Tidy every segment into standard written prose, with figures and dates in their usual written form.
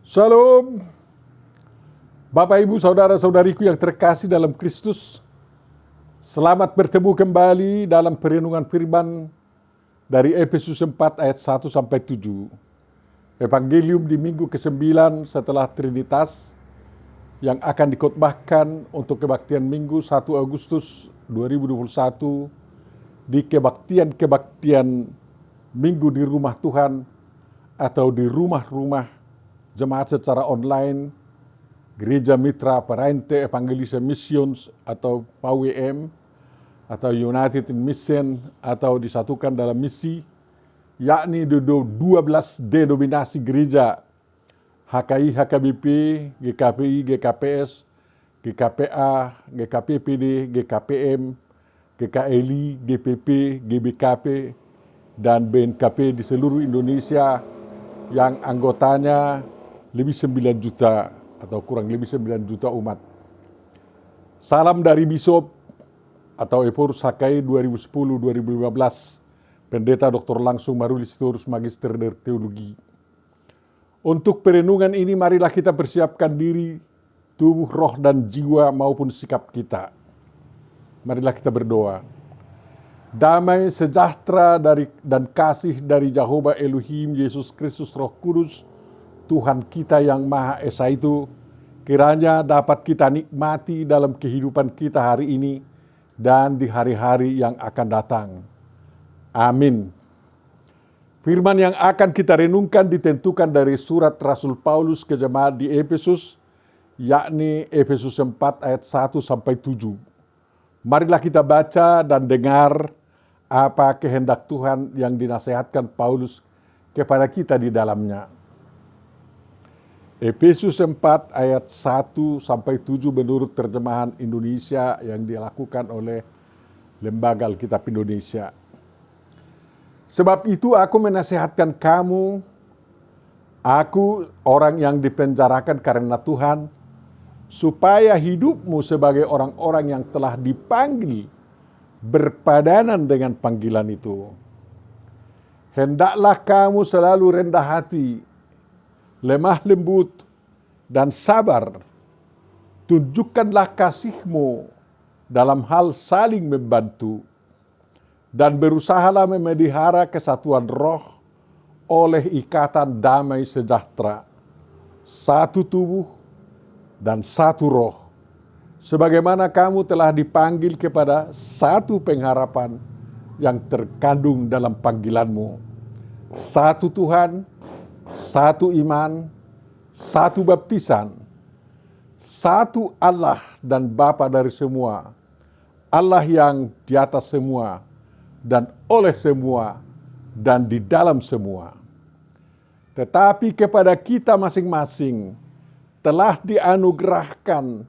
Shalom, Bapak Ibu Saudara-saudariku yang terkasih dalam Kristus. Selamat bertemu kembali dalam perenungan firman dari Efesus 4 ayat 1 sampai 7. Evangelium di minggu ke-9 setelah Trinitas yang akan dikhotbahkan untuk kebaktian Minggu 1 Agustus 2021 di kebaktian Minggu di rumah Tuhan atau di rumah-rumah jemaat secara online, Gereja Mitra Parente Evangelische Missions atau PAWM, atau United in Mission atau disatukan dalam misi, yakni 12 denominasi gereja, HKI, HKBP, GKPI, GKPS, GKPA, GKPPD, GKPM, GKLI, GPP, GBKP, dan BNKP di seluruh Indonesia yang anggotanya lebih 9 juta atau kurang lebih 9 juta umat. Salam dari Bishop atau Ephorus HKI 2010-2015, Pendeta Dr. Langsung Marulistorus Magister dari Teologi. Untuk perenungan ini marilah kita persiapkan diri, tubuh, roh, dan jiwa maupun sikap kita. Marilah kita berdoa. Damai, sejahtera dan kasih dari Jehovah Elohim, Yesus Kristus Roh Kudus, Tuhan kita yang Maha Esa itu, kiranya dapat kita nikmati dalam kehidupan kita hari ini dan di hari-hari yang akan datang. Amin. Firman yang akan kita renungkan ditentukan dari surat Rasul Paulus ke jemaat di Efesus, yakni Efesus 4 ayat 1 sampai 7. Marilah kita baca dan dengar apa kehendak Tuhan yang dinasihatkan Paulus kepada kita di dalamnya. Efesus 4 ayat 1 sampai 7 menurut terjemahan Indonesia yang dilakukan oleh Lembaga Alkitab Indonesia. Sebab itu aku menasihatkan kamu, aku orang yang dipenjarakan karena Tuhan, supaya hidupmu sebagai orang-orang yang telah dipanggil berpadanan dengan panggilan itu. Hendaklah kamu selalu rendah hati, lemah lembut, dan sabar. Tunjukkanlah kasihmu dalam hal saling membantu, dan berusahalah memelihara kesatuan roh oleh ikatan damai sejahtera, satu tubuh dan satu roh, sebagaimana kamu telah dipanggil kepada satu pengharapan yang terkandung dalam panggilanmu, satu Tuhan, satu iman, satu baptisan, satu Allah dan Bapa dari semua, Allah yang di atas semua dan oleh semua dan di dalam semua. Tetapi kepada kita masing-masing telah dianugerahkan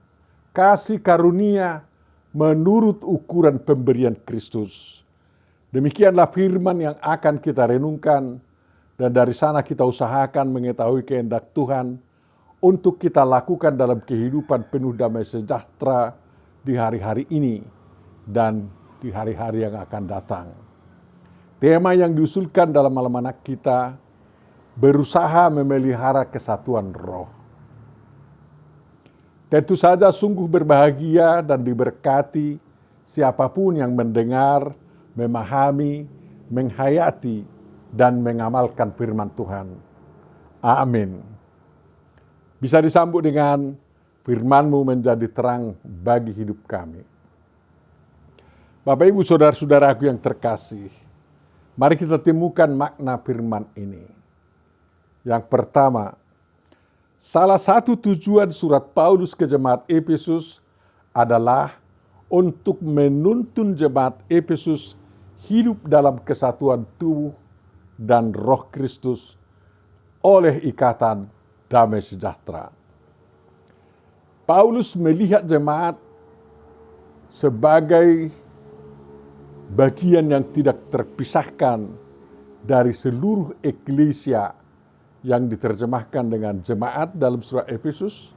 kasih karunia menurut ukuran pemberian Kristus. Demikianlah firman yang akan kita renungkan, dan dari sana kita usahakan mengetahui kehendak Tuhan untuk kita lakukan dalam kehidupan penuh damai sejahtera di hari-hari ini dan di hari-hari yang akan datang. Tema yang diusulkan dalam almanak kita, berusaha memelihara kesatuan roh. Tentu saja sungguh berbahagia dan diberkati siapapun yang mendengar, memahami, menghayati, dan mengamalkan firman Tuhan. Amin. Bisa disambut dengan firman-Mu menjadi terang bagi hidup kami. Bapak Ibu Saudara-saudaraku yang terkasih, mari kita temukan makna firman ini. Yang pertama, salah satu tujuan surat Paulus ke jemaat Efesus adalah untuk menuntun jemaat Efesus hidup dalam kesatuan tubuh dan roh Kristus oleh ikatan damai sejahtera. Paulus melihat jemaat sebagai bagian yang tidak terpisahkan dari seluruh eklesia yang diterjemahkan dengan jemaat dalam surat Efesus,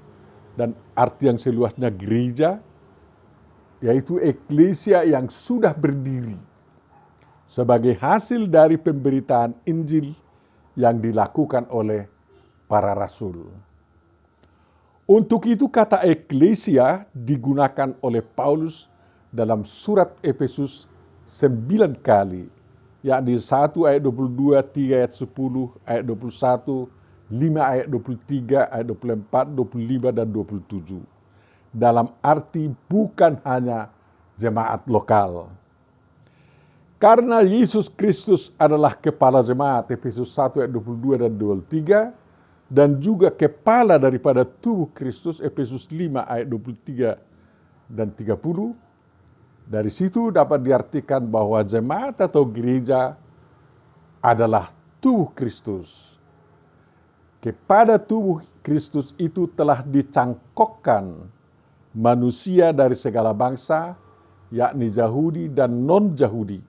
dan arti yang seluasnya gereja, yaitu eklesia yang sudah berdiri sebagai hasil dari pemberitaan Injil yang dilakukan oleh para rasul. Untuk itu kata eklesia digunakan oleh Paulus dalam surat Efesus 9 kali, yakni 1 ayat 22, 3 ayat 10, ayat 21, 5 ayat 23, ayat 24, 25, dan 27. Dalam arti bukan hanya jemaat lokal. Karena Yesus Kristus adalah kepala jemaat, Efesus 1 ayat 22 dan 23, dan juga kepala daripada tubuh Kristus, Efesus 5 ayat 23 dan 30. Dari situ dapat diartikan bahwa jemaat atau gereja adalah tubuh Kristus. Kepada tubuh Kristus itu telah dicangkokkan manusia dari segala bangsa, yakni Yahudi dan non-Yahudi.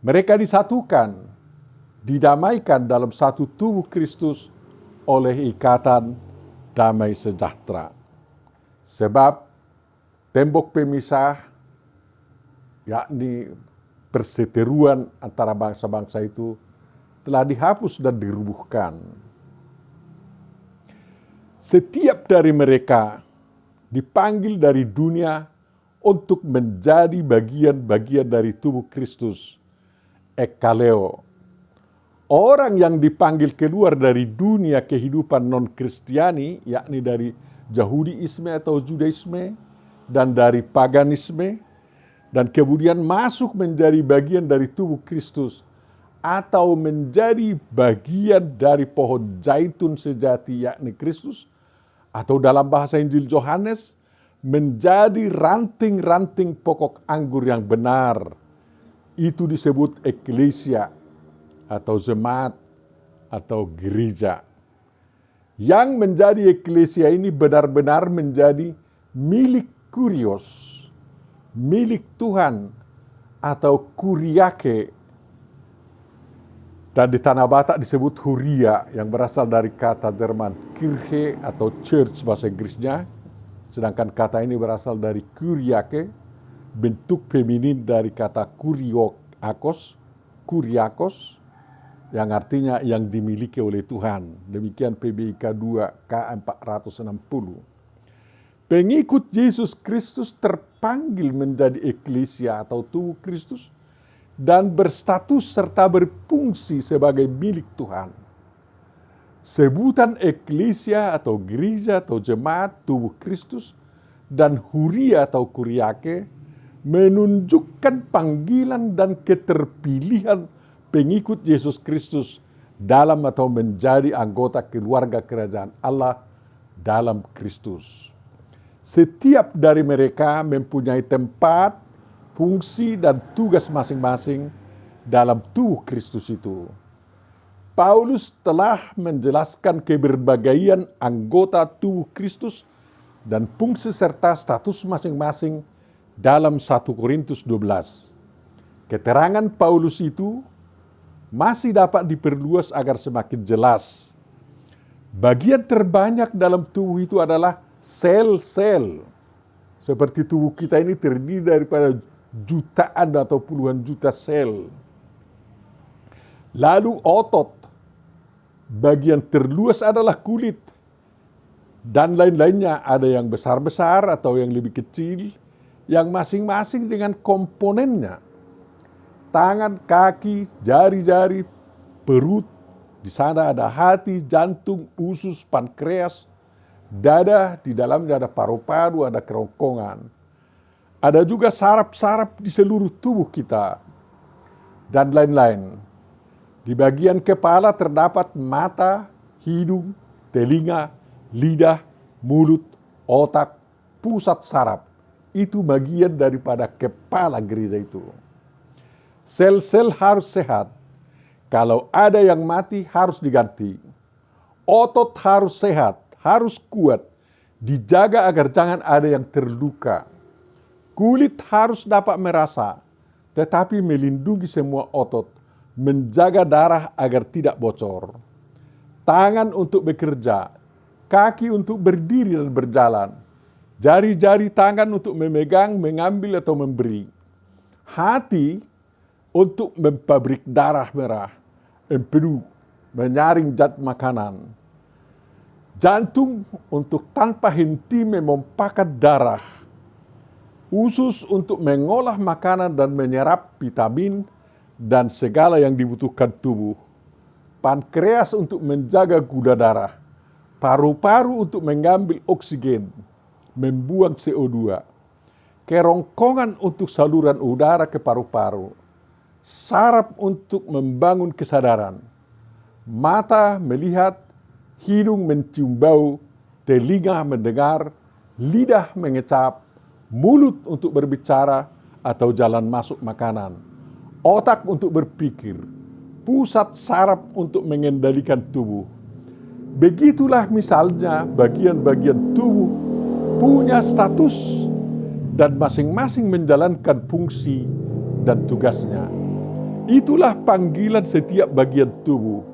Mereka disatukan, didamaikan dalam satu tubuh Kristus oleh ikatan damai sejahtera. Sebab tembok pemisah, yakni perseteruan antara bangsa-bangsa itu, telah dihapus dan dirubuhkan. Setiap dari mereka dipanggil dari dunia untuk menjadi bagian-bagian dari tubuh Kristus, ekkaleo. Orang yang dipanggil keluar dari dunia kehidupan non-Kristiani, yakni dari Yahudiisme atau Judaisme, dan dari paganisme, dan kemudian masuk menjadi bagian dari tubuh Kristus, atau menjadi bagian dari pohon zaitun sejati, yakni Kristus, atau dalam bahasa Injil Yohanes, menjadi ranting-ranting pokok anggur yang benar. Itu disebut eklesia atau jemaat atau gereja. Yang menjadi eklesia ini benar-benar menjadi milik kurios, milik Tuhan atau kuriake. Dan di Tanah Batak disebut huria yang berasal dari kata Jerman Kirche atau church bahasa Inggrisnya. Sedangkan kata ini berasal dari kuriake, bentuk feminin dari kata kuriakos, yang artinya yang dimiliki oleh Tuhan. Demikian PBIK 2 K460. Pengikut Yesus Kristus terpanggil menjadi eklesia atau tubuh Kristus dan berstatus serta berfungsi sebagai milik Tuhan. Sebutan eklesia atau gereja atau jemaat tubuh Kristus dan huria atau kuriake menunjukkan panggilan dan keterpilihan pengikut Yesus Kristus dalam atau menjadi anggota keluarga kerajaan Allah dalam Kristus. Setiap dari mereka mempunyai tempat, fungsi, dan tugas masing-masing dalam tubuh Kristus itu. Paulus telah menjelaskan keberbagian anggota tubuh Kristus dan fungsi serta status masing-masing dalam 1 Korintus 12. Keterangan Paulus itu masih dapat diperluas agar semakin jelas. Bagian terbanyak dalam tubuh itu adalah sel-sel. Seperti tubuh kita ini terdiri daripada jutaan atau puluhan juta sel. Lalu otot, bagian terluas adalah kulit. Dan lain-lainnya, ada yang besar-besar atau yang lebih kecil, yang masing-masing dengan komponennya. Tangan, kaki, jari-jari, perut, di sana ada hati, jantung, usus, pankreas, dada, di dalamnya ada paru-paru, ada kerongkongan. Ada juga saraf-saraf di seluruh tubuh kita, dan lain-lain. Di bagian kepala terdapat mata, hidung, telinga, lidah, mulut, otak, pusat saraf. Itu bagian daripada kepala gereja itu. Sel-sel harus sehat. Kalau ada yang mati harus diganti. Otot harus sehat, harus kuat. Dijaga agar jangan ada yang terluka. Kulit harus dapat merasa, tetapi melindungi semua otot. Menjaga darah agar tidak bocor. Tangan untuk bekerja, kaki untuk berdiri dan berjalan. Jari-jari tangan untuk memegang, mengambil atau memberi. Hati untuk mempabrik darah merah, empedu, menyaring zat makanan. Jantung untuk tanpa henti memompahkan darah, usus untuk mengolah makanan dan menyerap vitamin dan segala yang dibutuhkan tubuh, pankreas untuk menjaga gula darah, paru-paru untuk mengambil oksigen, membuang CO2, kerongkongan untuk saluran udara ke paru-paru, saraf untuk membangun kesadaran, mata melihat, hidung mencium bau, telinga mendengar, lidah mengecap, mulut untuk berbicara atau jalan masuk makanan, otak untuk berpikir, pusat saraf untuk mengendalikan tubuh. Begitulah misalnya bagian-bagian tubuh punya status dan masing-masing menjalankan fungsi dan tugasnya. Itulah panggilan setiap bagian tubuh.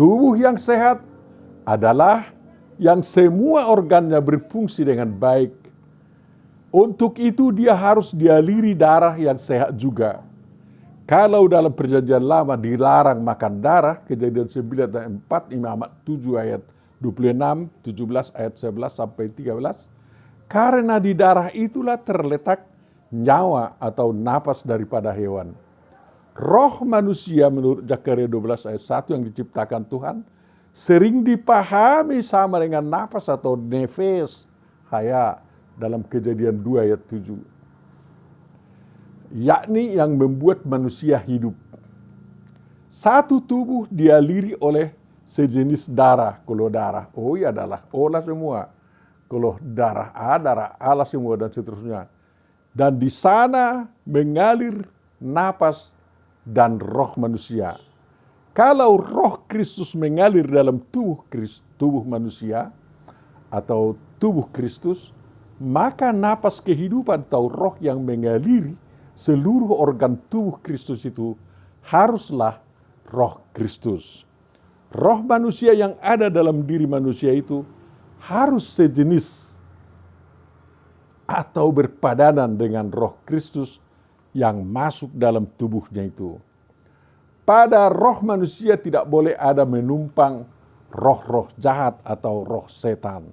Tubuh yang sehat adalah yang semua organnya berfungsi dengan baik. Untuk itu dia harus dialiri darah yang sehat juga. Kalau dalam perjanjian lama dilarang makan darah, Kejadian 9 ayat 4, Imamat 7 ayat 26, 17 ayat 11 sampai 13, karena di darah itulah terletak nyawa atau napas daripada hewan. Roh manusia menurut Zakaria 12 ayat 1 yang diciptakan Tuhan sering dipahami sama dengan nafas atau nefes, haya dalam Kejadian 2 ayat 7. Yakni yang membuat manusia hidup. Satu tubuh dialiri oleh sejenis darah. Kalau darah O ya adalah olah semua. Kalau darah A lah semua dan seterusnya. Dan di sana mengalir napas dan roh manusia. Kalau roh Kristus mengalir dalam tubuh manusia atau tubuh Kristus, maka napas kehidupan atau roh yang mengaliri seluruh organ tubuh Kristus itu haruslah roh Kristus. Roh manusia yang ada dalam diri manusia itu harus sejenis atau berpadanan dengan roh Kristus yang masuk dalam tubuhnya itu. Pada roh manusia tidak boleh ada menumpang roh-roh jahat atau roh setan.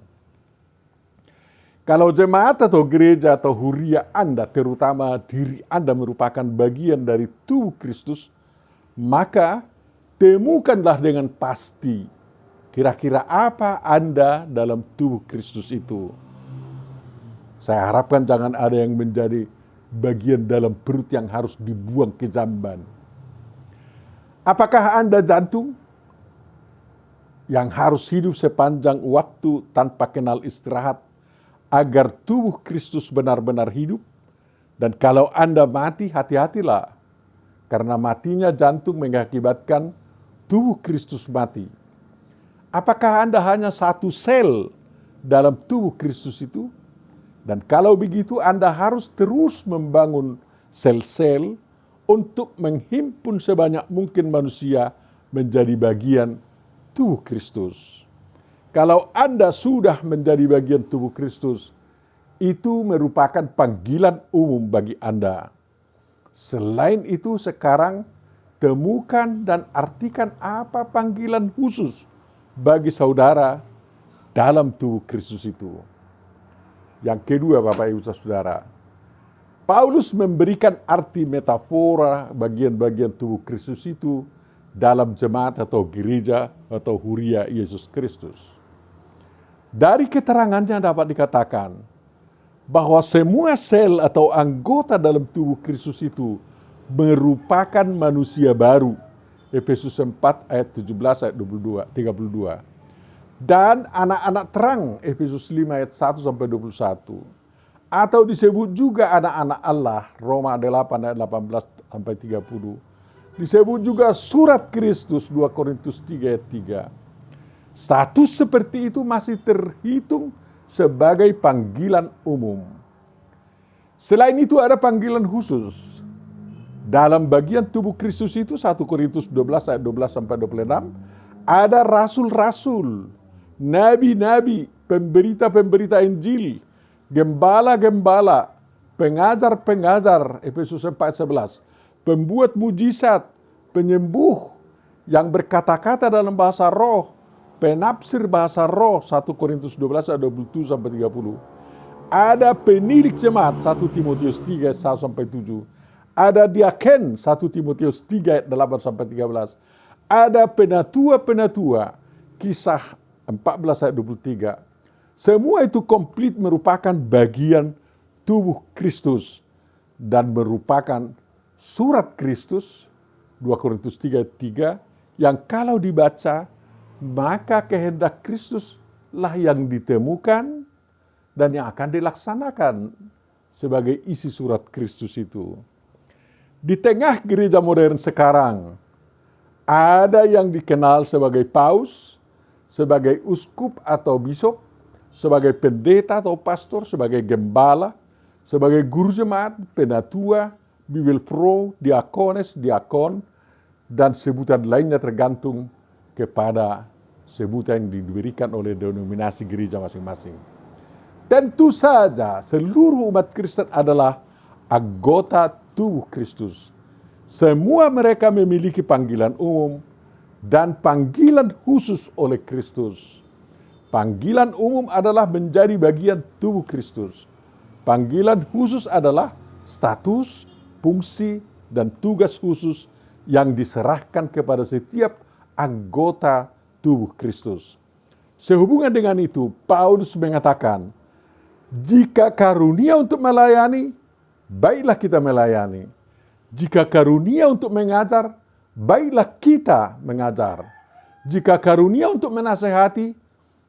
Kalau jemaat atau gereja atau huria Anda, terutama diri Anda merupakan bagian dari tubuh Kristus, maka temukanlah dengan pasti kira-kira apa Anda dalam tubuh Kristus itu. Saya harapkan jangan ada yang menjadi bagian dalam perut yang harus dibuang ke jamban. Apakah Anda jantung yang harus hidup sepanjang waktu tanpa kenal istirahat agar tubuh Kristus benar-benar hidup? Dan kalau Anda mati, hati-hatilah, karena matinya jantung mengakibatkan tubuh Kristus mati. Apakah Anda hanya satu sel dalam tubuh Kristus itu? Dan kalau begitu Anda harus terus membangun sel-sel untuk menghimpun sebanyak mungkin manusia menjadi bagian tubuh Kristus. Kalau Anda sudah menjadi bagian tubuh Kristus, itu merupakan panggilan umum bagi Anda. Selain itu, sekarang temukan dan artikan apa panggilan khusus bagi saudara dalam tubuh Kristus itu. Yang kedua, Bapak Ibu Saudara, Paulus memberikan arti metafora bagian-bagian tubuh Kristus itu dalam jemaat atau gereja atau huria Yesus Kristus. Dari keterangannya dapat dikatakan bahwa semua sel atau anggota dalam tubuh Kristus itu merupakan manusia baru. Efesus 4 ayat 17 ayat 32. Dan anak-anak terang, Efesus 5 ayat 1 sampai 21. Atau disebut juga anak-anak Allah, Roma 8 ayat 18 sampai 30. Disebut juga surat Kristus, 2 Korintus 3 ayat 3. Status seperti itu masih terhitung sebagai panggilan umum. Selain itu ada panggilan khusus. Dalam bagian tubuh Kristus itu, 1 Korintus 12 ayat 12 sampai 26, ada rasul-rasul, nabi-nabi, pemberita-pemberita Injil, gembala-gembala, pengajar-pengajar, Efesus 4:11, pembuat mujizat, penyembuh, yang berkata-kata dalam bahasa roh, penafsir bahasa roh 1 Korintus 12 ayat 27 sampai 30. Ada penilik jemaat 1 Timotius 3 ayat 1 sampai 7. Ada diaken 1 Timotius 3 ayat 8 sampai 13. Ada penatua-penatua kisah 14 ayat 23. Semua itu komplit merupakan bagian tubuh Kristus dan merupakan surat Kristus 2 Korintus 3 ayat 3 yang kalau dibaca maka kehendak Kristus lah yang ditemukan dan yang akan dilaksanakan sebagai isi surat Kristus itu. Di tengah gereja modern sekarang, ada yang dikenal sebagai paus, sebagai uskup atau bisop, sebagai pendeta atau pastor, sebagai gembala, sebagai guru jemaat, penatua, bibelpro, diakones, diakon, dan sebutan lainnya tergantung kepada sebutan yang diberikan oleh denominasi gereja masing-masing. Tentu saja seluruh umat Kristen adalah anggota tubuh Kristus. Semua mereka memiliki panggilan umum dan panggilan khusus oleh Kristus. Panggilan umum adalah menjadi bagian tubuh Kristus. Panggilan khusus adalah status, fungsi, dan tugas khusus yang diserahkan kepada setiap anggota tubuh Kristus. Sehubungan dengan itu, Paulus mengatakan, jika karunia untuk melayani, baiklah kita melayani. Jika karunia untuk mengajar, baiklah kita mengajar. Jika karunia untuk menasehati,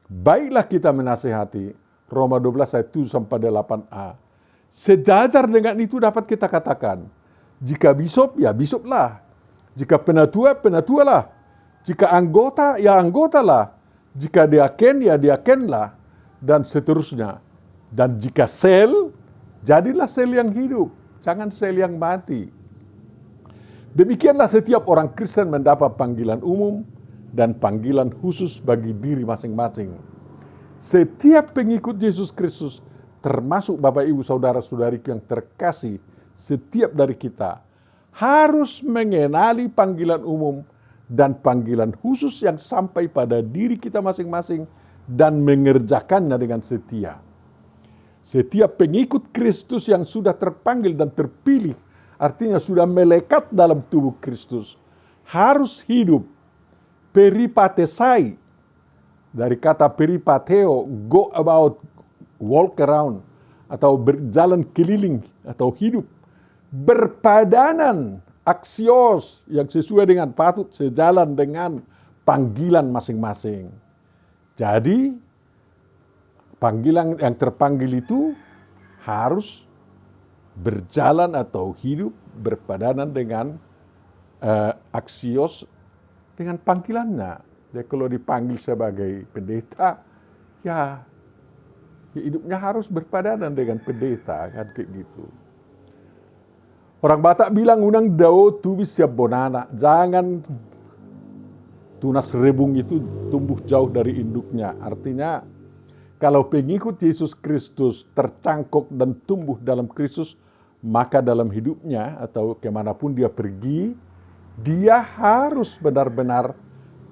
baiklah kita menasehati. Roma 12 ayat 7 sampai 8a. Sejajar dengan itu dapat kita katakan, jika bisop, ya bisoplah. Jika penatua, penatualah. Jika anggota, ya anggotalah. Jika diaken, ya diakenlah. Dan seterusnya. Dan jika sel, jadilah sel yang hidup. Jangan sel yang mati. Demikianlah setiap orang Kristen mendapat panggilan umum dan panggilan khusus bagi diri masing-masing. Setiap pengikut Yesus Kristus, termasuk Bapak Ibu Saudara-saudariku yang terkasih, setiap dari kita, harus mengenali panggilan umum dan panggilan khusus yang sampai pada diri kita masing-masing dan mengerjakannya dengan setia. Setiap pengikut Kristus yang sudah terpanggil dan terpilih, artinya sudah melekat dalam tubuh Kristus, harus hidup peripatesai, dari kata peripateo, go about, walk around, atau berjalan keliling, atau hidup berpadanan, aksios, yang sesuai dengan patut sejalan dengan panggilan masing-masing. Jadi, panggilan yang terpanggil itu harus berjalan atau hidup berpadanan dengan aksios dengan panggilannya. Jadi kalau dipanggil sebagai pendeta, ya hidupnya harus berpadanan dengan pendeta, kan kayak gitu. Orang Batak bilang unang dao tubis siap bonana, jangan tunas rebung itu tumbuh jauh dari induknya. Artinya kalau pengikut Yesus Kristus tercangkok dan tumbuh dalam Kristus, maka dalam hidupnya atau kemanapun dia pergi, dia harus benar-benar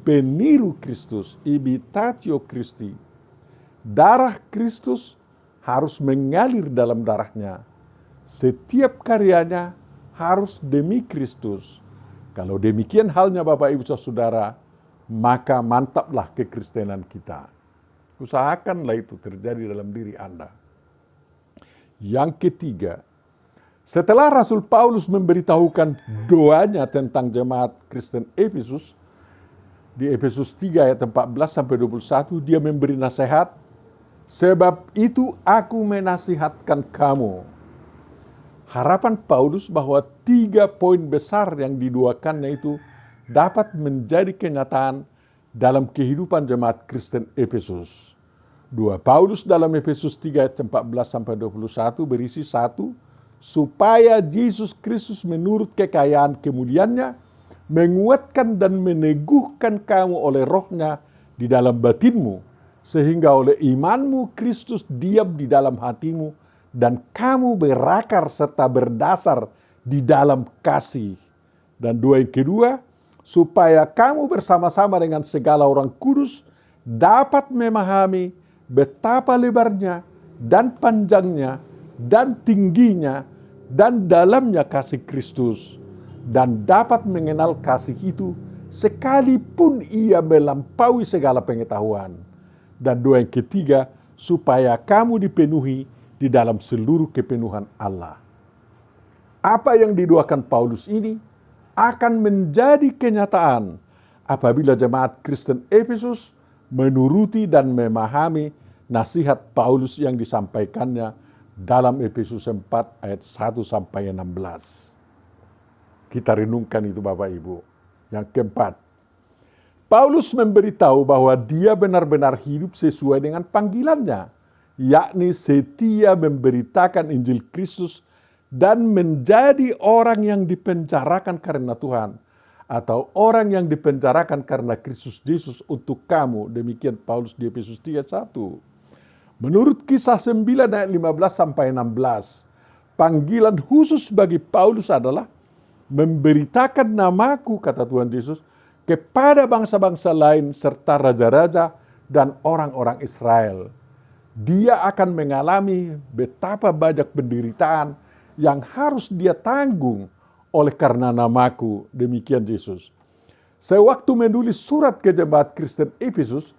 peniru Kristus, imitatio Christi. Darah Kristus harus mengalir dalam darahnya. Setiap karyanya harus demi Kristus. Kalau demikian halnya Bapak Ibu Saudara, maka mantaplah kekristenan kita. Usahakanlah itu terjadi dalam diri Anda. Yang ketiga, setelah Rasul Paulus memberitahukan doanya tentang jemaat Kristen Efesus, di Efesus 3 ayat 14 sampai 21, dia memberi nasihat, sebab itu aku menasihatkan kamu. Harapan Paulus bahwa 3 poin besar yang didoakannya itu dapat menjadi kenyataan dalam kehidupan jemaat Kristen Efesus. 2 Paulus dalam Efesus 3 ayat 14 sampai 21 berisi 1, supaya Yesus Kristus menurut kekayaan kemuliaannya menguatkan dan meneguhkan kamu oleh rohnya di dalam batinmu, sehingga oleh imanmu Kristus diam di dalam hatimu dan kamu berakar serta berdasar di dalam kasih. Dan 2 yang kedua, supaya kamu bersama-sama dengan segala orang kudus dapat memahami betapa lebarnya dan panjangnya dan tingginya dan dalamnya kasih Kristus, dan dapat mengenal kasih itu sekalipun ia melampaui segala pengetahuan. Dan doa yang ketiga, supaya kamu dipenuhi di dalam seluruh kepenuhan Allah. Apa yang didoakan Paulus ini akan menjadi kenyataan apabila jemaat Kristen Efesus menuruti dan memahami nasihat Paulus yang disampaikannya dalam Efesus 4 ayat 1 sampai 16. Kita renungkan itu Bapak Ibu. Yang keempat, Paulus memberitahu bahwa dia benar-benar hidup sesuai dengan panggilannya, yakni setia memberitakan Injil Kristus dan menjadi orang yang dipenjarakan karena Tuhan, atau orang yang dipenjarakan karena Kristus Yesus untuk kamu. Demikian Paulus di Efesus 3:1. Menurut Kisah 9 ayat 15 sampai 16, panggilan khusus bagi Paulus adalah memberitakan namaku, kata Tuhan Yesus, kepada bangsa-bangsa lain serta raja-raja dan orang-orang Israel. Dia akan mengalami betapa banyak penderitaan yang harus dia tanggung oleh karena namaku. Demikian Yesus. Sewaktu menulis surat ke jemaat Kristen Efesus,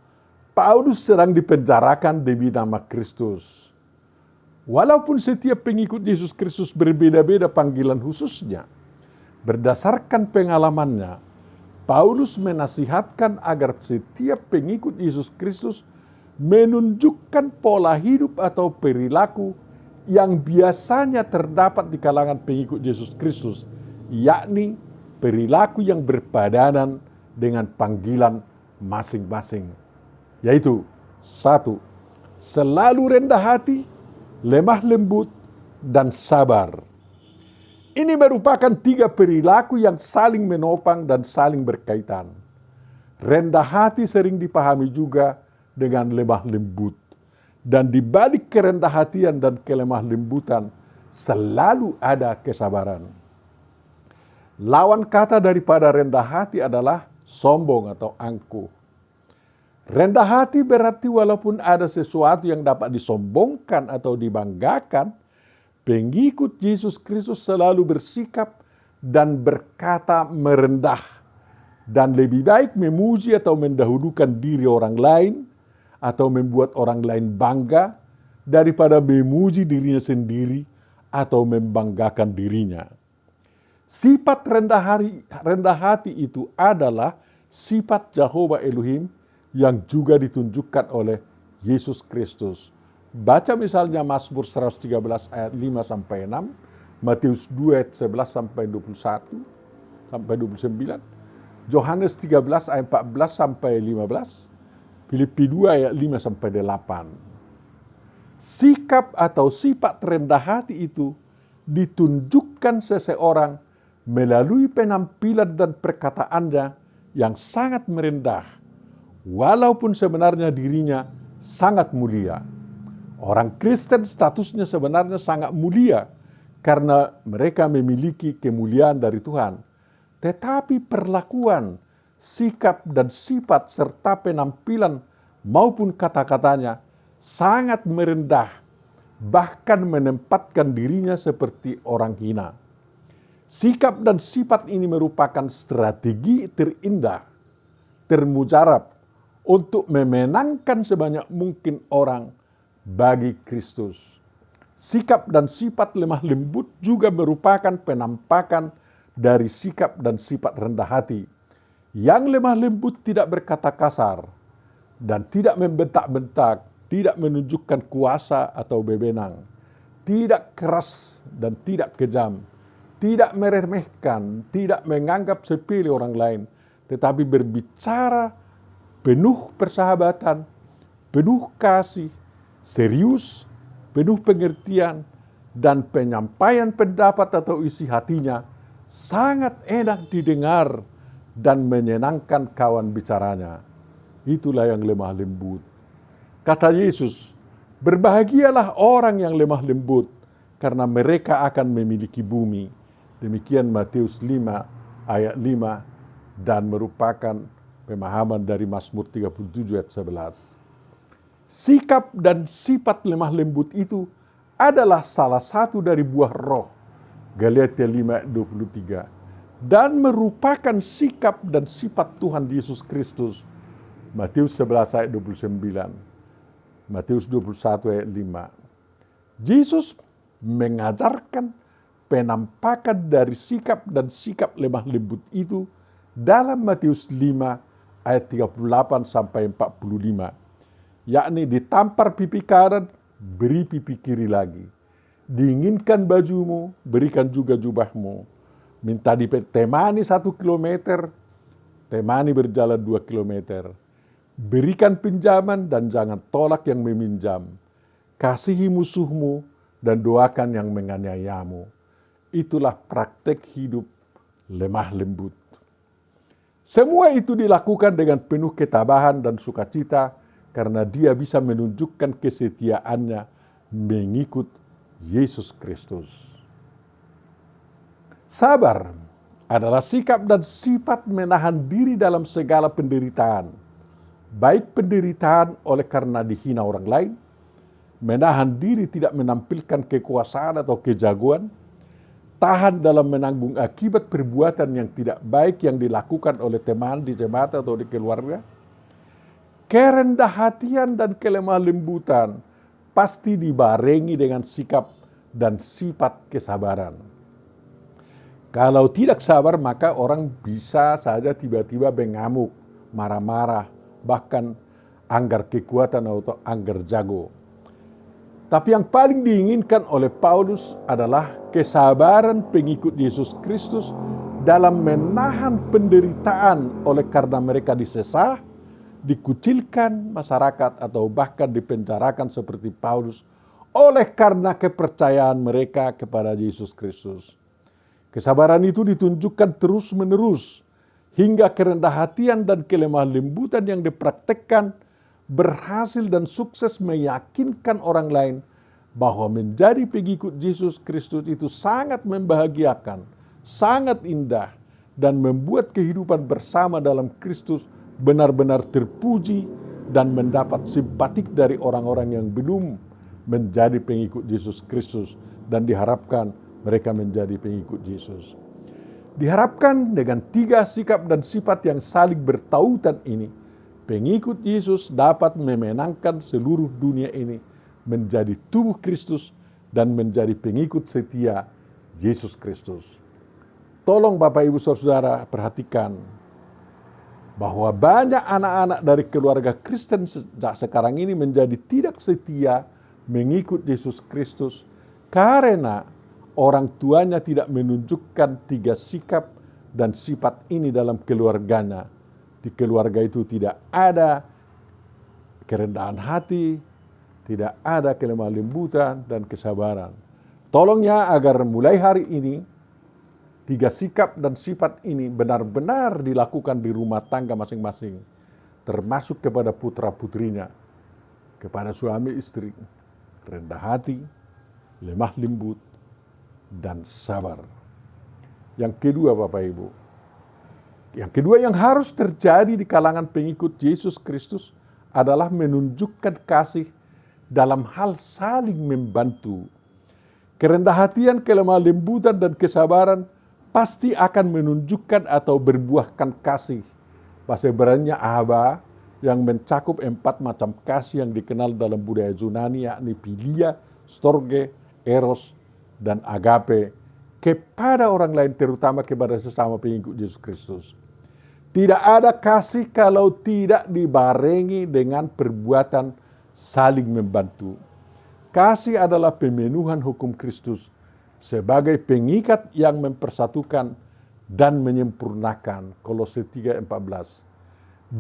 Paulus sedang dipenjarakan demi nama Kristus. Walaupun setiap pengikut Yesus Kristus berbeda-beda panggilan khususnya, berdasarkan pengalamannya, Paulus menasihatkan agar setiap pengikut Yesus Kristus menunjukkan pola hidup atau perilaku yang biasanya terdapat di kalangan pengikut Yesus Kristus, yakni perilaku yang berpadanan dengan panggilan masing-masing. Yaitu, 1. Selalu rendah hati, lemah lembut, dan sabar. Ini merupakan 3 perilaku yang saling menopang dan saling berkaitan. Rendah hati sering dipahami juga dengan lemah lembut. Dan di balik kerendah hatian dan kelemah lembutan selalu ada kesabaran. Lawan kata daripada rendah hati adalah sombong atau angkuh. Rendah hati berarti walaupun ada sesuatu yang dapat disombongkan atau dibanggakan, pengikut Yesus Kristus selalu bersikap dan berkata merendah, dan lebih baik memuji atau mendahulukan diri orang lain atau membuat orang lain bangga daripada memuji dirinya sendiri atau membanggakan dirinya. Sifat rendah hati itu adalah sifat Jehovah Elohim yang juga ditunjukkan oleh Yesus Kristus. Baca misalnya Mazmur 113 ayat 5 sampai 6, Matius 2 ayat 11 sampai 21 sampai 29, Yohanes 13 ayat 14 sampai 15, Filipi 2 ayat 5 sampai 8. Sikap atau sifat rendah hati itu ditunjukkan seseorang melalui penampilan dan perkataannya yang sangat merendah, walaupun sebenarnya dirinya sangat mulia. Orang Kristen statusnya sebenarnya sangat mulia karena mereka memiliki kemuliaan dari Tuhan. Tetapi perlakuan, sikap dan sifat serta penampilan maupun kata-katanya sangat merendah, bahkan menempatkan dirinya seperti orang hina. Sikap dan sifat ini merupakan strategi terindah, termujarab untuk memenangkan sebanyak mungkin orang bagi Kristus. Sikap dan sifat lemah lembut juga merupakan penampakan dari sikap dan sifat rendah hati. Yang lemah lembut tidak berkata kasar dan tidak membentak-bentak, tidak menunjukkan kuasa atau bebenang, tidak keras dan tidak kejam, tidak meremehkan, tidak menganggap sepele orang lain, tetapi berbicara penuh persahabatan, penuh kasih, serius, penuh pengertian, dan penyampaian pendapat atau isi hatinya sangat enak didengar dan menyenangkan kawan bicaranya. Itulah yang lemah lembut. Kata Yesus, berbahagialah orang yang lemah lembut, karena mereka akan memiliki bumi. Demikian Matius 5 ayat 5, dan merupakan Pemahaman dari Mazmur 37 ayat 11. Sikap dan sifat lemah lembut itu adalah salah satu dari buah roh. Galatia 5 ayat 23. Dan merupakan sikap dan sifat Tuhan Yesus Kristus. Matius 11 ayat 29. Matius 21 ayat 5. Yesus mengajarkan penampakan dari sikap dan sikap lemah lembut itu dalam Matius 5 ayat 38 sampai 45. Yakni ditampar pipi kanan, beri pipi kiri lagi. Diinginkan bajumu, berikan juga jubahmu. Minta ditemani 1 kilometer, temani berjalan 2 kilometer. Berikan pinjaman dan jangan tolak yang meminjam. Kasihi musuhmu dan doakan yang menganiayamu. Itulah praktek hidup lemah lembut. Semua itu dilakukan dengan penuh ketabahan dan sukacita karena dia bisa menunjukkan kesetiaannya mengikut Yesus Kristus. Sabar adalah sikap dan sifat menahan diri dalam segala penderitaan. Baik penderitaan oleh karena dihina orang lain, menahan diri tidak menampilkan kekuasaan atau kejagoan, tahan dalam menanggung akibat perbuatan yang tidak baik yang dilakukan oleh teman di jemaat atau di keluarga. Kerendah hatian dan kelemah lembutan pasti dibarengi dengan sikap dan sifat kesabaran. Kalau tidak sabar, maka orang bisa saja tiba-tiba mengamuk, marah-marah, bahkan anggar kekuatan atau anggar jago. Tapi yang paling diinginkan oleh Paulus adalah kesabaran pengikut Yesus Kristus dalam menahan penderitaan oleh karena mereka disesah, dikucilkan masyarakat atau bahkan dipenjarakan seperti Paulus oleh karena kepercayaan mereka kepada Yesus Kristus. Kesabaran itu ditunjukkan terus-menerus hingga kerendah hatian dan kelemah lembutan yang dipraktekkan berhasil dan sukses meyakinkan orang lain bahwa menjadi pengikut Yesus Kristus itu sangat membahagiakan, sangat indah, dan membuat kehidupan bersama dalam Kristus benar-benar terpuji dan mendapat simpatik dari orang-orang yang belum menjadi pengikut Yesus Kristus dan diharapkan mereka menjadi pengikut Yesus. Diharapkan dengan 3 sikap dan sifat yang saling bertautan ini, pengikut Yesus dapat memenangkan seluruh dunia ini menjadi tubuh Kristus dan menjadi pengikut setia Yesus Kristus. Tolong Bapak Ibu Saudara perhatikan bahwa banyak anak-anak dari keluarga Kristen sekarang ini menjadi tidak setia mengikut Yesus Kristus karena orang tuanya tidak menunjukkan 3 sikap dan sifat ini dalam keluarganya. Di keluarga itu tidak ada kerendahan hati, tidak ada kelemah lembutan dan kesabaran. Tolong ya agar mulai hari ini 3 sikap dan sifat ini benar-benar dilakukan di rumah tangga masing-masing, termasuk kepada putra-putrinya, kepada suami istri, rendah hati, lemah lembut, dan sabar. Yang kedua Bapak Ibu, yang kedua yang harus terjadi di kalangan pengikut Yesus Kristus adalah menunjukkan kasih dalam hal saling membantu. Kerendah hatian, kelemah lembutan, dan kesabaran pasti akan menunjukkan atau berbuahkan kasih. Bahasa Ibrani-nya ahava yang mencakup 4 macam kasih yang dikenal dalam budaya Yunani, yakni philia, storge, eros, dan agape kepada orang lain, terutama kepada sesama pengikut Yesus Kristus. Tidak ada kasih kalau tidak dibarengi dengan perbuatan saling membantu. Kasih adalah pemenuhan hukum Kristus sebagai pengikat yang mempersatukan dan menyempurnakan. Kolose 3:14.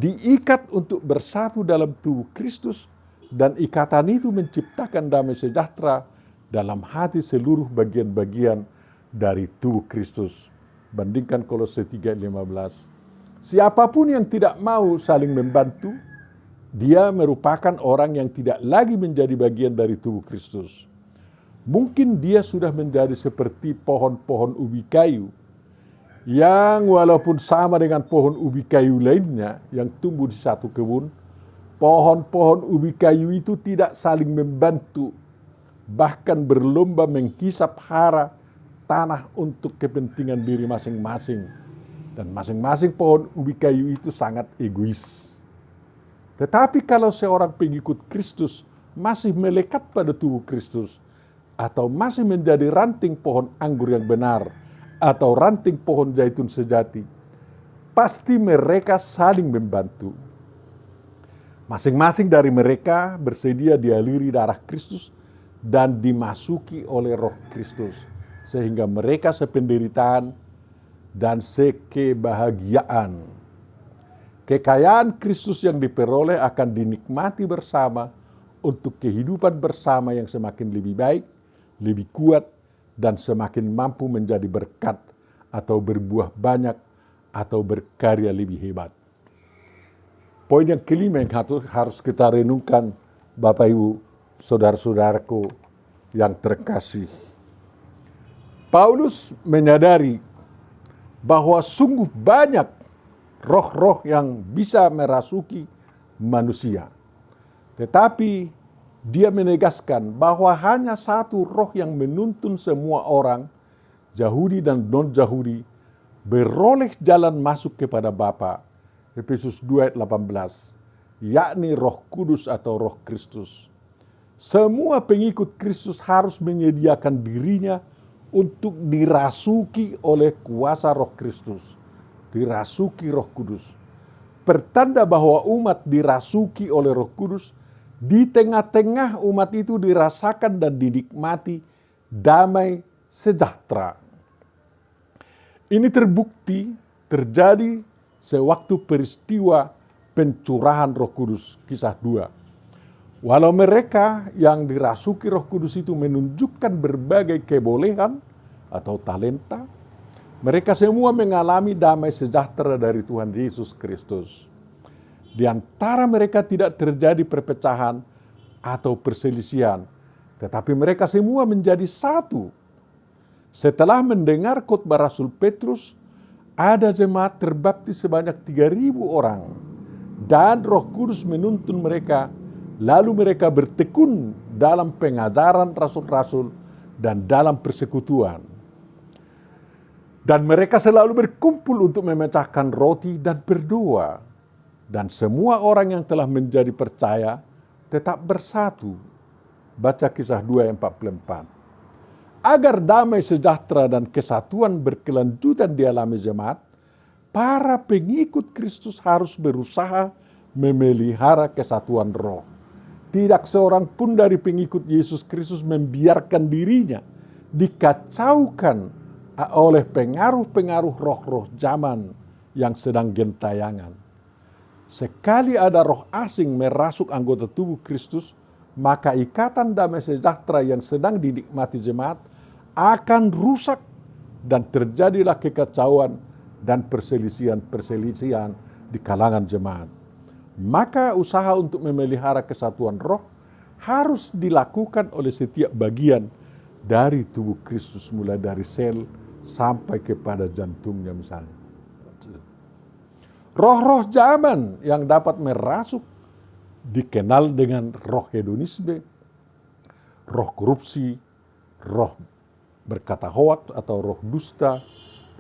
Diikat untuk bersatu dalam tubuh Kristus, dan ikatan itu menciptakan damai sejahtera dalam hati seluruh bagian-bagian dari tubuh Kristus. Bandingkan Kolose 3:15. Siapapun yang tidak mau saling membantu, dia merupakan orang yang tidak lagi menjadi bagian dari tubuh Kristus. Mungkin dia sudah menjadi seperti pohon-pohon ubi kayu yang walaupun sama dengan pohon ubi kayu lainnya yang tumbuh di satu kebun, pohon-pohon ubi kayu itu tidak saling membantu, bahkan berlomba menghisap hara tanah untuk kepentingan diri masing-masing. Dan masing-masing pohon ubi kayu itu sangat egois. Tetapi kalau seorang pengikut Kristus masih melekat pada tubuh Kristus, atau masih menjadi ranting pohon anggur yang benar, atau ranting pohon zaitun sejati, pasti mereka saling membantu. Masing-masing dari mereka bersedia dialiri darah Kristus dan dimasuki oleh Roh Kristus, sehingga mereka sependeritaan dan sekebahagiaan. Kekayaan Kristus yang diperoleh akan dinikmati bersama untuk kehidupan bersama yang semakin lebih baik, lebih kuat, dan semakin mampu menjadi berkat atau berbuah banyak atau berkarya lebih hebat. Poin yang kelima yang harus kita renungkan, Bapak Ibu, saudara-saudaraku yang terkasih. Paulus menyadari bahwa sungguh banyak roh-roh yang bisa merasuki manusia. Tetapi dia menegaskan bahwa hanya satu roh yang menuntun semua orang, Yahudi dan non-Yahudi, beroleh jalan masuk kepada Bapa. Efesus 2 ayat 18, yakni Roh Kudus atau Roh Kristus. Semua pengikut Kristus harus menyediakan dirinya untuk dirasuki oleh kuasa Roh Kristus, dirasuki Roh Kudus. Pertanda bahwa umat dirasuki oleh Roh Kudus, di tengah-tengah umat itu dirasakan dan dinikmati damai sejahtera. Ini terbukti terjadi sewaktu peristiwa pencurahan Roh Kudus, kisah 2. Walau mereka yang dirasuki Roh Kudus itu menunjukkan berbagai kebolehan atau talenta, mereka semua mengalami damai sejahtera dari Tuhan Yesus Kristus. Di antara mereka tidak terjadi perpecahan atau perselisihan, tetapi mereka semua menjadi satu. Setelah mendengar khotbah Rasul Petrus, ada jemaat terbaptis sebanyak 3.000 orang, dan Roh Kudus menuntun mereka. Lalu mereka bertekun dalam pengajaran rasul-rasul dan dalam persekutuan. Dan mereka selalu berkumpul untuk memecahkan roti dan berdoa. Dan semua orang yang telah menjadi percaya tetap bersatu. Baca kisah 2 ayat 44. Agar damai sejahtera dan kesatuan berkelanjutan dialami jemaat, para pengikut Kristus harus berusaha memelihara kesatuan roh. Tidak seorang pun dari pengikut Yesus Kristus membiarkan dirinya dikacaukan oleh pengaruh-pengaruh roh-roh zaman yang sedang gentayangan. Sekali ada roh asing merasuk anggota tubuh Kristus, maka ikatan damai sejahtera yang sedang dinikmati jemaat akan rusak dan terjadilah kekacauan dan perselisihan-perselisihan di kalangan jemaat. Maka usaha untuk memelihara kesatuan roh harus dilakukan oleh setiap bagian dari tubuh Kristus, mulai dari sel sampai kepada jantungnya misalnya. Roh-roh zaman yang dapat merasuk dikenal dengan roh hedonisme, roh korupsi, roh berkata hoaks atau roh dusta,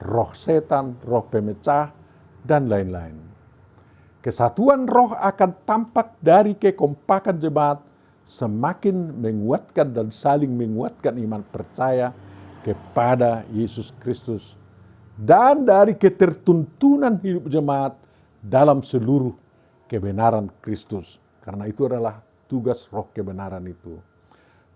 roh setan, roh pemecah, dan lain-lain. Kesatuan roh akan tampak dari kekompakan jemaat semakin menguatkan dan saling menguatkan iman percaya kepada Yesus Kristus dan dari ketertuntunan hidup jemaat dalam seluruh kebenaran Kristus. Karena itu adalah tugas roh kebenaran itu.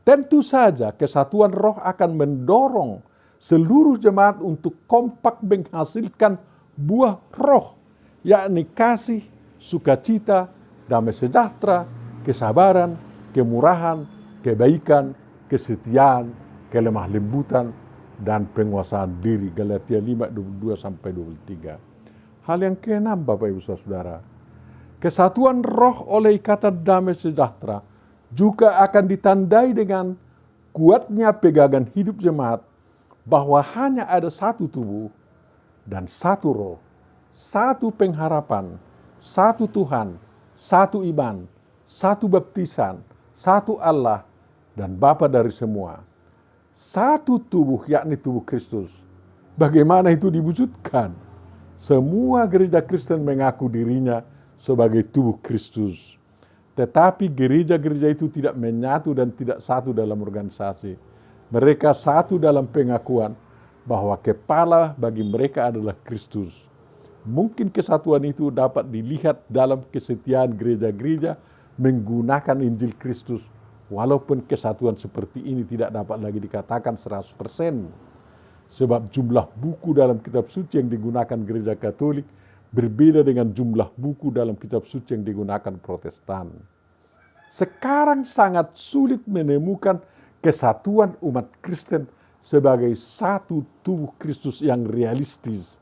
Tentu saja kesatuan roh akan mendorong seluruh jemaat untuk kompak menghasilkan buah roh, yakni kasih, sukacita, damai sejahtera, kesabaran, kemurahan, kebaikan, kesetiaan, kelemah lembutan, dan penguasaan diri. Galatia 5:22-23. Hal yang keenam, Bapak Ibu Saudara, kesatuan roh oleh ikatan damai sejahtera juga akan ditandai dengan kuatnya pegangan hidup jemaat bahwa hanya ada satu tubuh dan satu roh, satu pengharapan, satu Tuhan, satu iman, satu baptisan, satu Allah dan Bapa dari semua. Satu tubuh, yakni tubuh Kristus. Bagaimana itu diwujudkan? Semua gereja Kristen mengaku dirinya sebagai tubuh Kristus. Tetapi gereja-gereja itu tidak menyatu dan tidak satu dalam organisasi. Mereka satu dalam pengakuan bahwa kepala bagi mereka adalah Kristus. Mungkin kesatuan itu dapat dilihat dalam kesetiaan gereja-gereja menggunakan Injil Kristus, walaupun kesatuan seperti ini tidak dapat lagi dikatakan 100%. Sebab jumlah buku dalam kitab suci yang digunakan gereja Katolik berbeda dengan jumlah buku dalam kitab suci yang digunakan Protestan. Sekarang sangat sulit menemukan kesatuan umat Kristen sebagai satu tubuh Kristus yang realistis,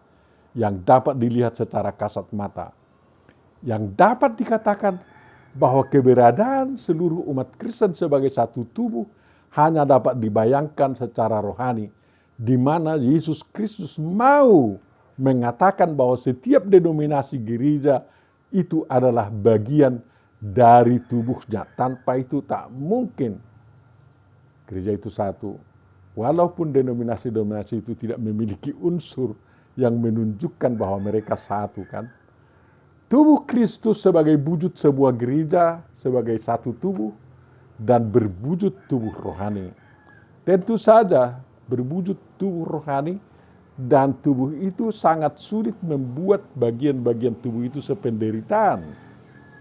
yang dapat dilihat secara kasat mata. Yang dapat dikatakan bahwa keberadaan seluruh umat Kristen sebagai satu tubuh hanya dapat dibayangkan secara rohani, di mana Yesus Kristus mau mengatakan bahwa setiap denominasi gereja itu adalah bagian dari tubuhnya. Tanpa itu tak mungkin gereja itu satu. Walaupun denominasi-denominasi itu tidak memiliki unsur yang menunjukkan bahwa mereka satu kan. Tubuh Kristus sebagai wujud sebuah gereja, sebagai satu tubuh, dan berwujud tubuh rohani. Tentu saja berwujud tubuh rohani, dan tubuh itu sangat sulit membuat bagian-bagian tubuh itu sependeritaan,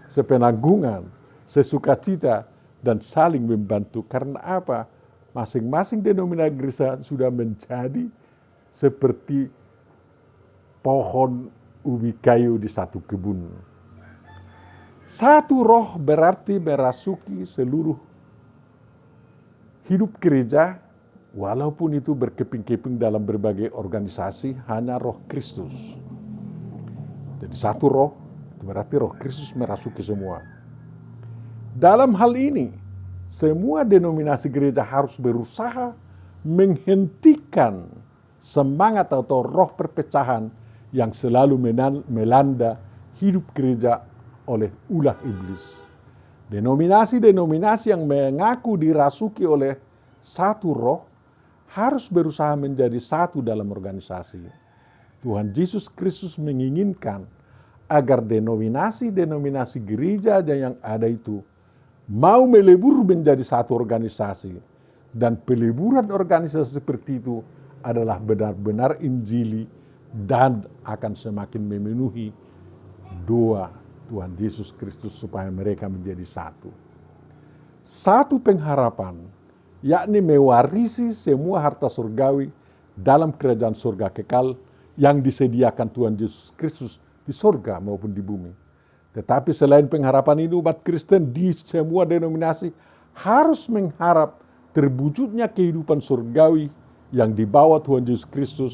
sepenanggungan, sesukacita, dan saling membantu. Karena apa? Masing-masing denominasi gereja sudah menjadi seperti pohon ubi kayu di satu kebun. Satu roh berarti merasuki seluruh hidup gereja, walaupun itu berkeping-keping dalam berbagai organisasi, hanya roh Kristus. Jadi satu roh, itu berarti roh Kristus merasuki semua. Dalam hal ini, semua denominasi gereja harus berusaha menghentikan semangat atau roh perpecahan yang selalu melanda hidup gereja oleh ulah iblis. Denominasi-denominasi yang mengaku dirasuki oleh satu roh harus berusaha menjadi satu dalam organisasi. Tuhan Yesus Kristus menginginkan agar denominasi-denominasi gereja yang ada itu mau melebur menjadi satu organisasi. Dan peleburan organisasi seperti itu adalah benar-benar injili dan akan semakin memenuhi doa Tuhan Yesus Kristus supaya mereka menjadi satu. Satu pengharapan, yakni mewarisi semua harta surgawi dalam kerajaan surga kekal yang disediakan Tuhan Yesus Kristus di surga maupun di bumi. Tetapi selain pengharapan itu, umat Kristen di semua denominasi harus mengharap terwujudnya kehidupan surgawi yang dibawa Tuhan Yesus Kristus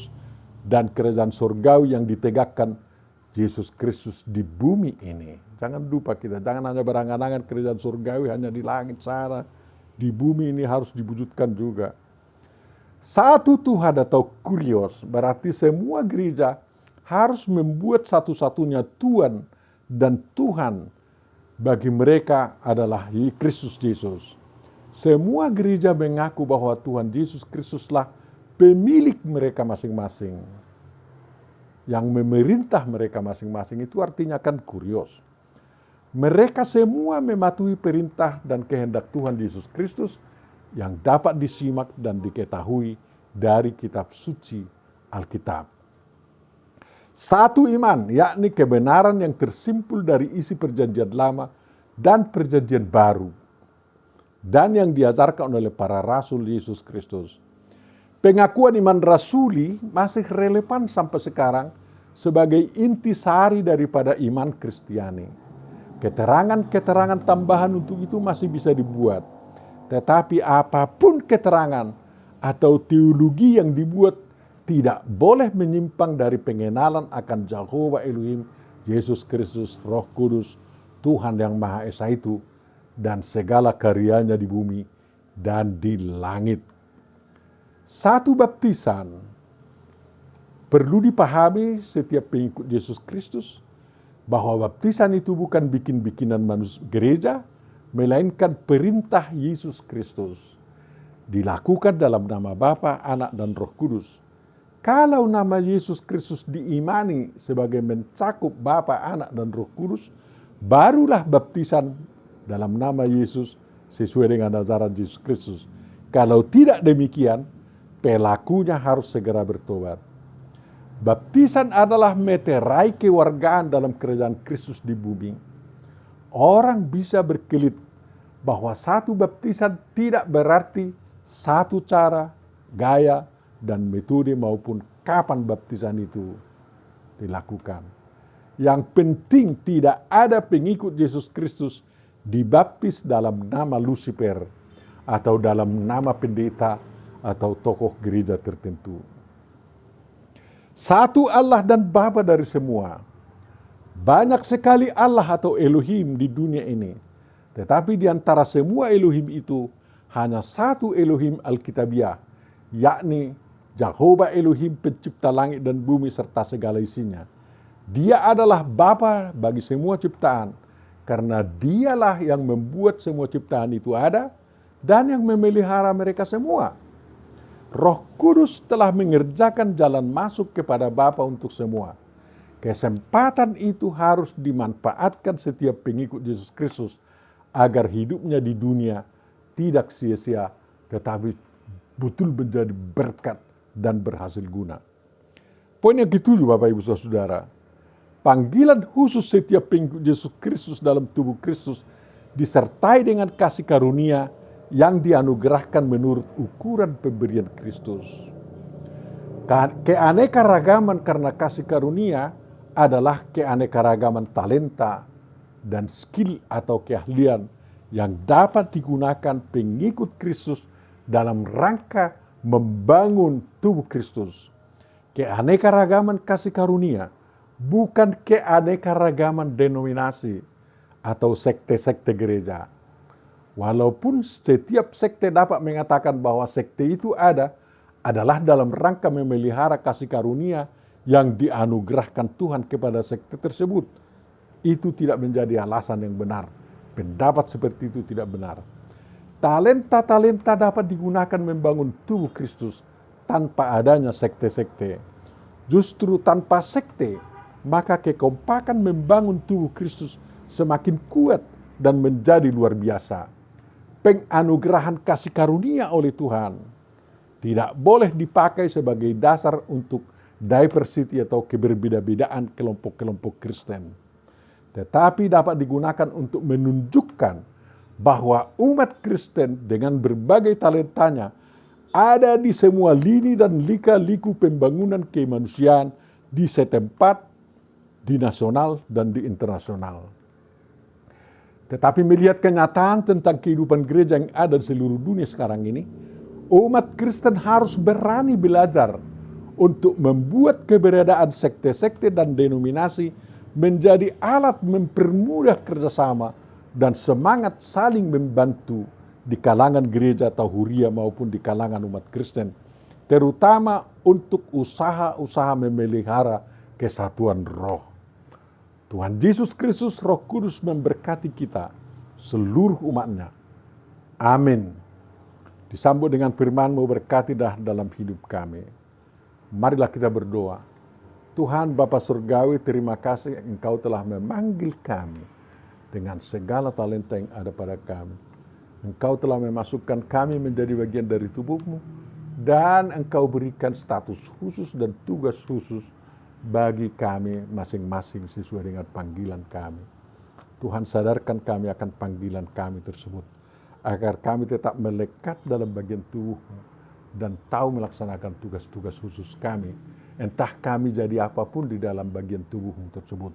dan kerajaan surgawi yang ditegakkan Yesus Kristus di bumi ini. Jangan lupa kita, jangan hanya berangan-angan kerajaan surgawi hanya di langit sana. Di bumi ini harus diwujudkan juga. Satu Tuhan atau kurios berarti semua gereja harus membuat satu-satunya Tuhan dan Tuhan bagi mereka adalah Kristus Yesus. Semua gereja mengaku bahwa Tuhan Yesus Kristuslah pemilik mereka masing-masing. Yang memerintah mereka masing-masing itu artinya kan kurios. Mereka semua mematuhi perintah dan kehendak Tuhan Yesus Kristus yang dapat disimak dan diketahui dari kitab suci Alkitab. Satu iman, yakni kebenaran yang tersimpul dari isi perjanjian lama dan perjanjian baru, dan yang diajarkan oleh para rasul Yesus Kristus. Pengakuan iman rasuli masih relevan sampai sekarang sebagai intisari daripada iman Kristiani. Keterangan-keterangan tambahan untuk itu masih bisa dibuat. Tetapi apapun keterangan atau teologi yang dibuat tidak boleh menyimpang dari pengenalan akan Jehovah Elohim, Yesus Kristus, Roh Kudus, Tuhan yang Maha Esa itu, dan segala karyanya di bumi dan di langit. Satu baptisan, Perlu dipahami setiap pengikut Yesus Kristus bahwa baptisan itu bukan bikin-bikinan manusia gereja, melainkan perintah Yesus Kristus. Dilakukan dalam nama Bapa, Anak, dan Roh Kudus. Kalau nama Yesus Kristus diimani sebagai mencakup Bapa, Anak, dan Roh Kudus, barulah baptisan dalam nama Yesus sesuai dengan ajaran Yesus Kristus. Kalau tidak demikian, pelakunya harus segera bertobat. Baptisan adalah meterai kewargaan dalam kerajaan Kristus di bumi. Orang bisa berkelit bahwa satu baptisan tidak berarti satu cara, gaya, dan metode maupun kapan baptisan itu dilakukan. Yang penting tidak ada pengikut Yesus Kristus dibaptis dalam nama Lucifer atau dalam nama pendeta atau tokoh gereja tertentu. Satu Allah dan Bapa dari semua. Banyak sekali Allah atau Elohim di dunia ini. Tetapi di antara semua Elohim itu hanya satu Elohim Alkitabiah, yakni Jehovah Elohim pencipta langit dan bumi serta segala isinya. Dia adalah Bapa bagi semua ciptaan, karena dialah yang membuat semua ciptaan itu ada dan yang memelihara mereka semua. Roh Kudus telah mengerjakan jalan masuk kepada Bapa untuk semua. Kesempatan itu harus dimanfaatkan setiap pengikut Yesus Kristus agar hidupnya di dunia tidak sia-sia, tetapi betul menjadi berkat dan berhasil guna. Poin yang ketujuh, Bapak Ibu Saudara, panggilan khusus setiap pengikut Yesus Kristus dalam tubuh Kristus disertai dengan kasih karunia yang dianugerahkan menurut ukuran pemberian Kristus. Keanekaragaman karena kasih karunia adalah keanekaragaman talenta dan skill atau keahlian yang dapat digunakan pengikut Kristus dalam rangka membangun tubuh Kristus. Keanekaragaman kasih karunia bukan keanekaragaman denominasi atau sekte-sekte gereja. Walaupun setiap sekte dapat mengatakan bahwa sekte itu adalah dalam rangka memelihara kasih karunia yang dianugerahkan Tuhan kepada sekte tersebut. Itu tidak menjadi alasan yang benar. Pendapat seperti itu tidak benar. Talenta-talenta dapat digunakan membangun tubuh Kristus tanpa adanya sekte-sekte. Justru tanpa sekte, maka kekompakan membangun tubuh Kristus semakin kuat dan menjadi luar biasa. Penganugerahan kasih karunia oleh Tuhan tidak boleh dipakai sebagai dasar untuk diversity atau keberbeda-bedaan kelompok-kelompok Kristen. Tetapi dapat digunakan untuk menunjukkan bahwa umat Kristen dengan berbagai talentanya ada di semua lini dan lika-liku pembangunan kemanusiaan di setempat, di nasional dan di internasional. Tetapi melihat kenyataan tentang kehidupan gereja yang ada di seluruh dunia sekarang ini, umat Kristen harus berani belajar untuk membuat keberadaan sekte-sekte dan denominasi menjadi alat mempermudah kerjasama dan semangat saling membantu di kalangan gereja atau huria maupun di kalangan umat Kristen, terutama untuk usaha-usaha memelihara kesatuan roh. Tuhan Yesus Kristus Roh Kudus memberkati kita, seluruh umatnya. Amin. Disambut dengan firman-Mu, berkatilah dalam hidup kami. Marilah kita berdoa. Tuhan Bapa Surgawi, terima kasih Engkau telah memanggil kami dengan segala talenta yang ada pada kami. Engkau telah memasukkan kami menjadi bagian dari tubuh-Mu, dan Engkau berikan status khusus dan tugas khusus bagi kami masing-masing sesuai dengan panggilan kami. Tuhan, sadarkan kami akan panggilan kami tersebut, agar kami tetap melekat dalam bagian tubuh-Mu dan tahu melaksanakan tugas-tugas khusus kami. Entah kami jadi apapun di dalam bagian tubuh-Mu tersebut,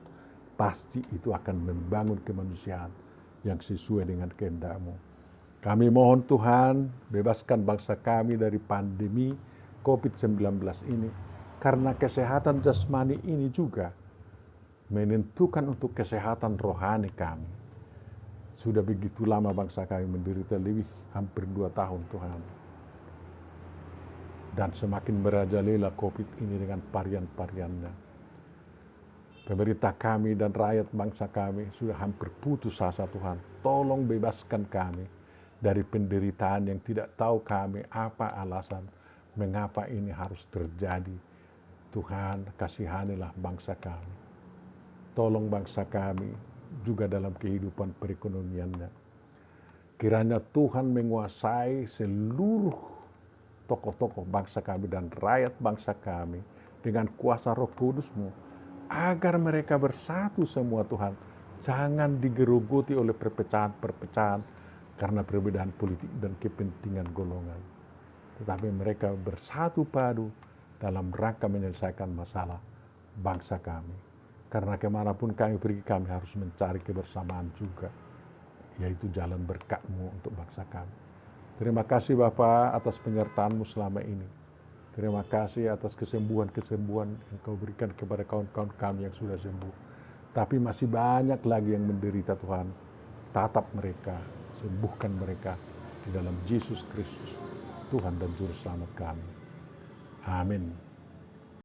pasti itu akan membangun kemanusiaan yang sesuai dengan kehendak-Mu. Kami mohon Tuhan, bebaskan bangsa kami dari pandemi COVID-19 ini, karena kesehatan jasmani ini juga menentukan untuk kesehatan rohani kami. Sudah begitu lama bangsa kami menderita, lebih hampir 2 tahun Tuhan. Dan semakin merajalela COVID ini dengan varian-variannya. Pemerintah kami dan rakyat bangsa kami sudah hampir putus asa Tuhan. Tolong bebaskan kami dari penderitaan yang tidak tahu kami apa alasan mengapa ini harus terjadi. Tuhan, kasihanilah bangsa kami. Tolong bangsa kami juga dalam kehidupan perekonomiannya. Kiranya Tuhan menguasai seluruh tokoh-tokoh bangsa kami dan rakyat bangsa kami dengan kuasa Roh Kudus-Mu, agar mereka bersatu semua Tuhan. Jangan digerogoti oleh perpecahan-perpecahan karena perbedaan politik dan kepentingan golongan. Tetapi mereka bersatu padu dalam rangka menyelesaikan masalah bangsa kami. Karena kemanapun kami pergi, kami harus mencari kebersamaan juga, yaitu jalan berkat-Mu untuk bangsa kami. Terima kasih Bapa atas penyertaan-Mu selama ini. Terima kasih atas kesembuhan-kesembuhan yang Kau berikan kepada kawan-kawan kami yang sudah sembuh. Tapi masih banyak lagi yang menderita Tuhan. Tatap mereka, sembuhkan mereka di dalam Yesus Kristus, Tuhan dan Juru Selamat kami. Amin.